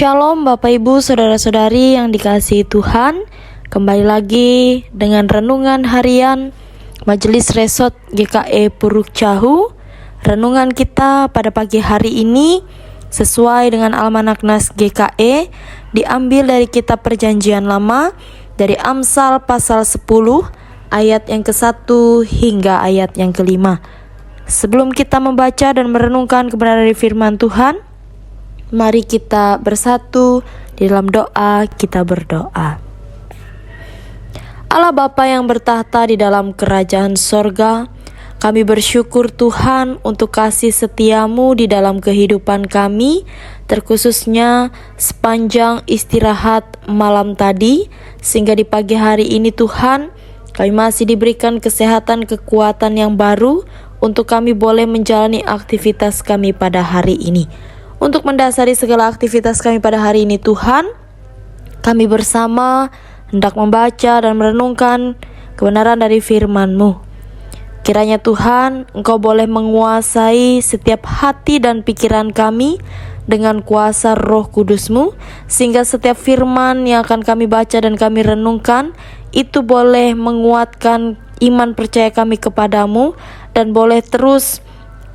Shalom Bapak Ibu Saudara-saudari yang dikasihi Tuhan. Kembali lagi dengan renungan harian Majelis Resort GKE Puruk Cahu. Renungan kita pada pagi hari ini sesuai dengan Almanak Nas GKE diambil dari kitab Perjanjian Lama dari Amsal pasal 10 ayat yang ke-1 hingga ayat yang ke-5. Sebelum kita membaca dan merenungkan kebenaran dari firman Tuhan, mari kita bersatu di dalam doa. Kita berdoa. Allah Bapa yang bertahta di dalam kerajaan sorga, kami bersyukur Tuhan untuk kasih setiamu di dalam kehidupan kami, terkhususnya sepanjang istirahat malam tadi, sehingga di pagi hari ini Tuhan, kami masih diberikan kesehatan kekuatan yang baru untuk kami boleh menjalani aktivitas kami pada hari ini. Untuk mendasari segala aktivitas kami pada hari ini Tuhan, kami bersama hendak membaca dan merenungkan kebenaran dari firman-Mu. Kiranya Tuhan, Engkau boleh menguasai setiap hati dan pikiran kami dengan kuasa Roh Kudus-Mu, sehingga setiap firman yang akan kami baca dan kami renungkan, itu boleh menguatkan iman percaya kami kepadamu, dan boleh terus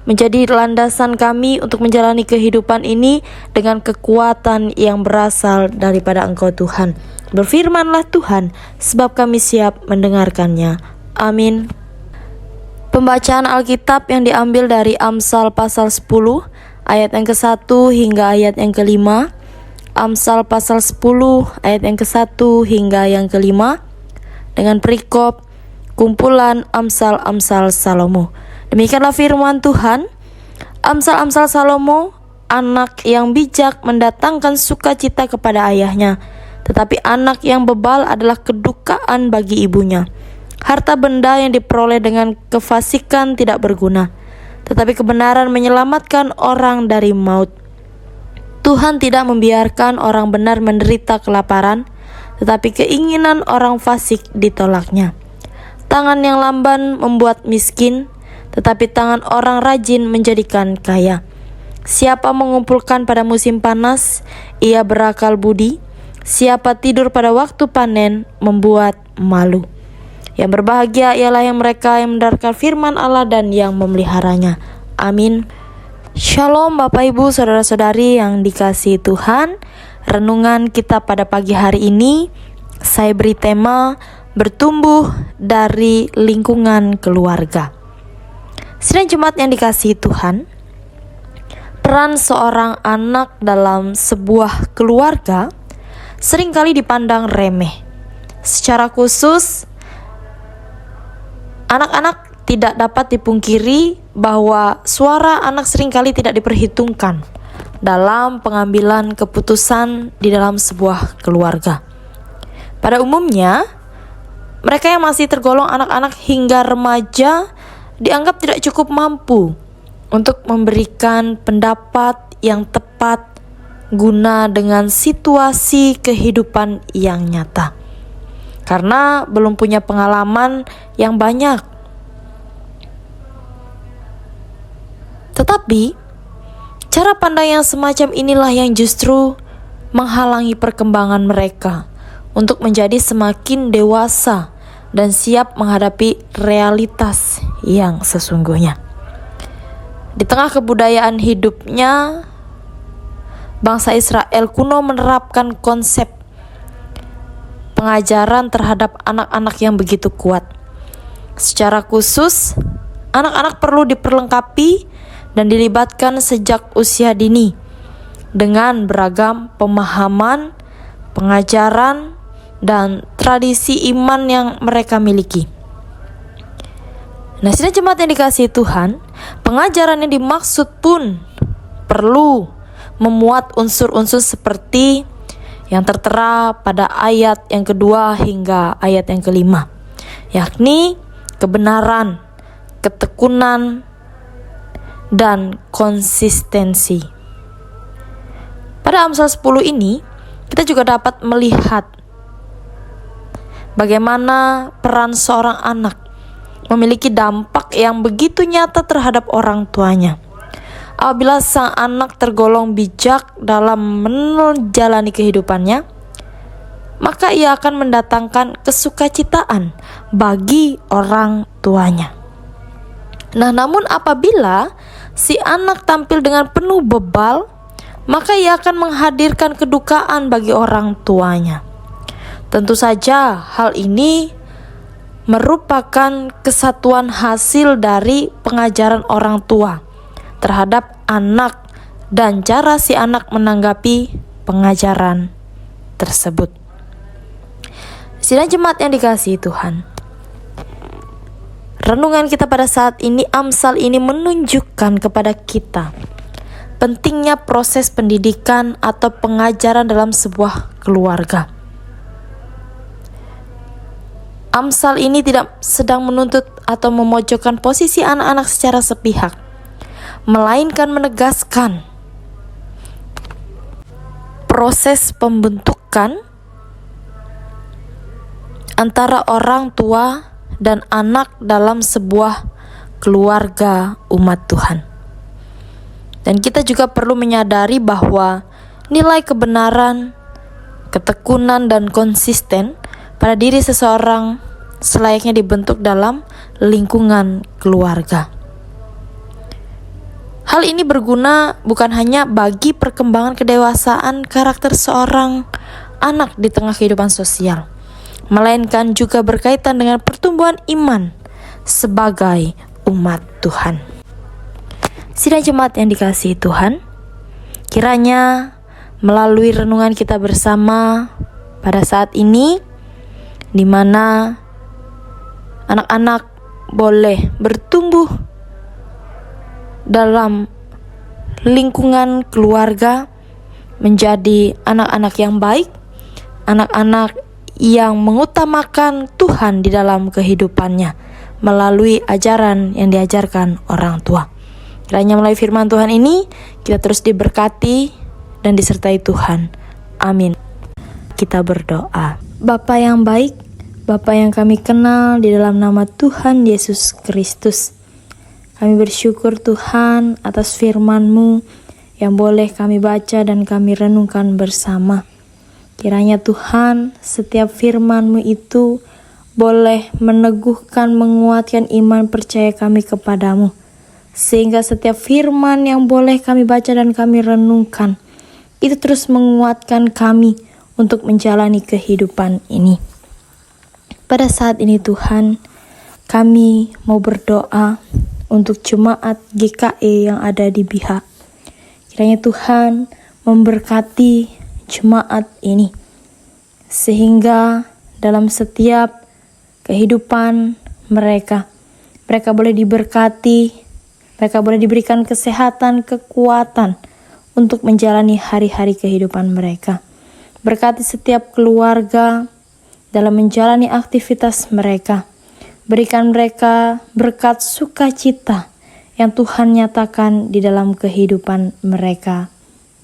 menjadi landasan kami untuk menjalani kehidupan ini dengan kekuatan yang berasal daripada Engkau Tuhan. Berfirmanlah Tuhan, sebab kami siap mendengarkannya. Amin. Pembacaan Alkitab yang diambil dari Amsal pasal 10 ayat yang ke-1 hingga ayat yang ke-5. Amsal pasal 10 ayat yang ke-1 hingga yang ke-5 dengan perikop kumpulan Amsal-Amsal Salomo. Demikianlah firman Tuhan. Amsal-amsal Salomo, anak yang bijak mendatangkan sukacita kepada ayahnya, tetapi anak yang bebal adalah kedukaan bagi ibunya. Harta benda yang diperoleh dengan kefasikan tidak berguna, tetapi kebenaran menyelamatkan orang dari maut. Tuhan tidak membiarkan orang benar menderita kelaparan, tetapi keinginan orang fasik ditolaknya. Tangan yang lamban membuat miskin, tetapi tangan orang rajin menjadikan kaya. Siapa mengumpulkan pada musim panas, ia berakal budi. Siapa tidur pada waktu panen, membuat malu. Yang berbahagia ialah yang mereka yang mendengarkan firman Allah dan yang memeliharanya. Amin. Shalom Bapak Ibu Saudara-saudari yang dikasihi Tuhan. Renungan kita pada pagi hari ini, saya beri tema bertumbuh dari lingkungan keluarga. Sidang jemaat yang dikasihi Tuhan, peran seorang anak dalam sebuah keluarga seringkali dipandang remeh. Secara khusus, anak-anak tidak dapat dipungkiri bahwa suara anak seringkali tidak diperhitungkan dalam pengambilan keputusan di dalam sebuah keluarga. Pada umumnya, mereka yang masih tergolong anak-anak hingga remaja dianggap tidak cukup mampu untuk memberikan pendapat yang tepat guna dengan situasi kehidupan yang nyata, karena belum punya pengalaman yang banyak. Tetapi cara pandang yang semacam inilah yang justru menghalangi perkembangan mereka untuk menjadi semakin dewasa dan siap menghadapi realitas yang sesungguhnya. Di tengah kebudayaan hidupnya, bangsa Israel kuno menerapkan konsep pengajaran terhadap anak-anak yang begitu kuat. Secara khusus, anak-anak perlu diperlengkapi dan dilibatkan sejak usia dini dengan beragam pemahaman, pengajaran, dan tradisi iman yang mereka miliki. Nah, sidang jemaat yang dikasihi Tuhan, pengajaran yang dimaksud pun perlu memuat unsur-unsur seperti yang tertera pada ayat yang kedua hingga ayat yang kelima, yakni kebenaran, ketekunan, dan konsistensi. Pada Amsal 10 ini, kita juga dapat melihat bagaimana peran seorang anak memiliki dampak yang begitu nyata terhadap orang tuanya. Apabila sang anak tergolong bijak dalam menjalani kehidupannya, maka ia akan mendatangkan kesukacitaan bagi orang tuanya. Nah, namun apabila si anak tampil dengan penuh bebal, maka ia akan menghadirkan kedukaan bagi orang tuanya. Tentu saja hal ini merupakan kesatuan hasil dari pengajaran orang tua terhadap anak dan cara si anak menanggapi pengajaran tersebut. Sidang jemaat yang dikasihi Tuhan, renungan kita pada saat ini, Amsal ini menunjukkan kepada kita pentingnya proses pendidikan atau pengajaran dalam sebuah keluarga. Amsal ini tidak sedang menuntut atau memojokkan posisi anak-anak secara sepihak, melainkan menegaskan proses pembentukan antara orang tua dan anak dalam sebuah keluarga umat Tuhan. Dan kita juga perlu menyadari bahwa nilai kebenaran, ketekunan, dan konsisten pada diri seseorang selayaknya dibentuk dalam lingkungan keluarga. Hal ini berguna bukan hanya bagi perkembangan kedewasaan karakter seorang anak di tengah kehidupan sosial, melainkan juga berkaitan dengan pertumbuhan iman sebagai umat Tuhan. Sidang jemaat yang dikasihi Tuhan, kiranya melalui renungan kita bersama pada saat ini, di mana anak-anak boleh bertumbuh dalam lingkungan keluarga menjadi anak-anak yang baik, anak-anak yang mengutamakan Tuhan di dalam kehidupannya melalui ajaran yang diajarkan orang tua. Kiranya melalui firman Tuhan ini kita terus diberkati dan disertai Tuhan. Amin. Kita berdoa. Bapa yang baik, Bapa yang kami kenal di dalam nama Tuhan Yesus Kristus, kami bersyukur Tuhan atas firman-Mu yang boleh kami baca dan kami renungkan bersama. Kiranya Tuhan, setiap firman-Mu itu boleh meneguhkan, menguatkan iman percaya kami kepadamu, sehingga setiap firman yang boleh kami baca dan kami renungkan itu terus menguatkan kami untuk menjalani kehidupan ini. Pada saat ini Tuhan, kami mau berdoa untuk jemaat GKE yang ada di BIHA. Kiranya Tuhan memberkati jemaat ini, sehingga dalam setiap kehidupan mereka boleh diberkati, mereka boleh diberikan kesehatan, kekuatan untuk menjalani hari-hari kehidupan mereka. Berkati setiap keluarga dalam menjalani aktivitas mereka. Berikan mereka berkat sukacita yang Tuhan nyatakan di dalam kehidupan mereka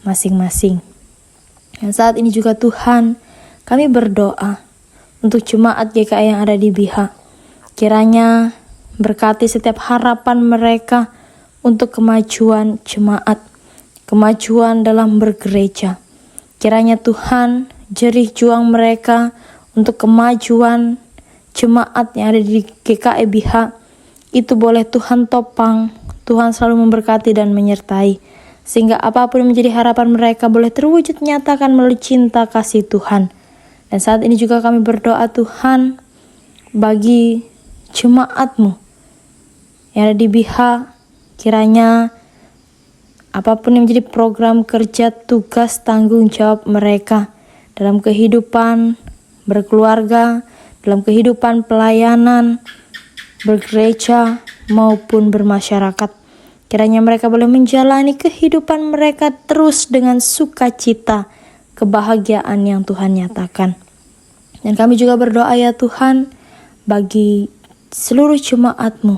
masing-masing. Dan saat ini juga Tuhan, kami berdoa untuk jemaat GKI yang ada di BIHA. Kiranya berkati setiap harapan mereka untuk kemajuan jemaat, kemajuan dalam bergereja. Kiranya Tuhan, jerih juang mereka untuk kemajuan jemaat yang ada di GKI BIHA itu boleh Tuhan topang, Tuhan selalu memberkati dan menyertai, sehingga apapun yang menjadi harapan mereka boleh terwujud nyatakan melalui cinta kasih Tuhan. Dan saat ini juga kami berdoa Tuhan bagi jemaat-Mu yang ada di BIHA, kiranya apapun yang menjadi program kerja, tugas, tanggung jawab mereka dalam kehidupan berkeluarga, dalam kehidupan pelayanan, bergereja maupun bermasyarakat, kiranya mereka boleh menjalani kehidupan mereka terus dengan sukacita, kebahagiaan yang Tuhan nyatakan. Dan kami juga berdoa ya Tuhan bagi seluruh jemaat-Mu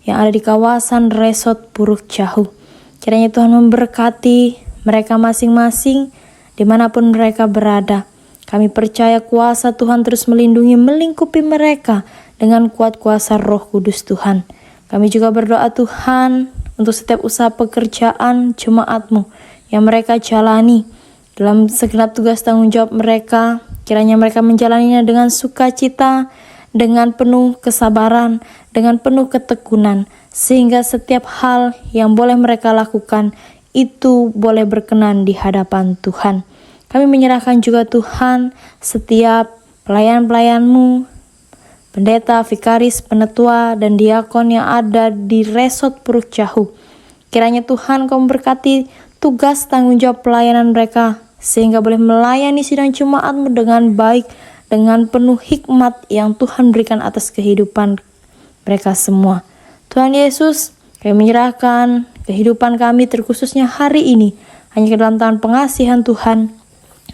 yang ada di kawasan Resort Puruk Jahu. Kiranya Tuhan memberkati mereka masing-masing dimanapun mereka berada. Kami percaya kuasa Tuhan terus melindungi, melingkupi mereka dengan kuat kuasa Roh Kudus Tuhan. Kami juga berdoa Tuhan untuk setiap usaha pekerjaan jemaat-Mu yang mereka jalani. Dalam segenap tugas tanggung jawab mereka, kiranya mereka menjalaninya dengan sukacita, dengan penuh kesabaran, dengan penuh ketekunan, sehingga setiap hal yang boleh mereka lakukan itu boleh berkenan di hadapan Tuhan. Kami menyerahkan juga Tuhan setiap pelayan-pelayan-Mu, pendeta, vikaris, penetua, dan diakon yang ada di Resort Puruk Jahu. Kiranya Tuhan Kau memberkati tugas tanggung jawab pelayanan mereka, sehingga boleh melayani sidang jemaat-Mu dengan baik, dengan penuh hikmat yang Tuhan berikan atas kehidupan mereka semua. Tuhan Yesus, kami menyerahkan kehidupan kami terkhususnya hari ini hanya ke dalam tangan pengasihan Tuhan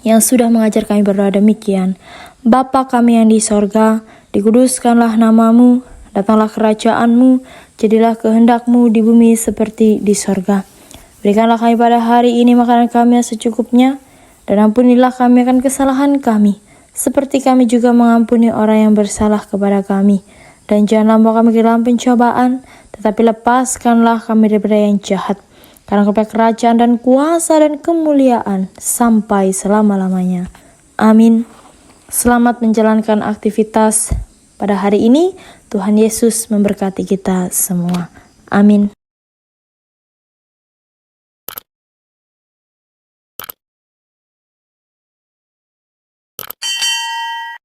yang sudah mengajar kami berdoa demikian. Bapa kami yang di sorga, dikuduskanlah nama-Mu, datanglah kerajaan-Mu, jadilah kehendak-Mu di bumi seperti di sorga. Berikanlah kami pada hari ini makanan kami yang secukupnya, dan ampunilah kami akan kesalahan kami, seperti kami juga mengampuni orang yang bersalah kepada kami. Dan janganlah membawa kami ke dalam pencobaan, tetapi lepaskanlah kami daripada yang jahat. Karena Kau kerajaan dan kuasa dan kemuliaan sampai selama-lamanya. Amin. Selamat menjalankan aktivitas pada hari ini. Tuhan Yesus memberkati kita semua. Amin.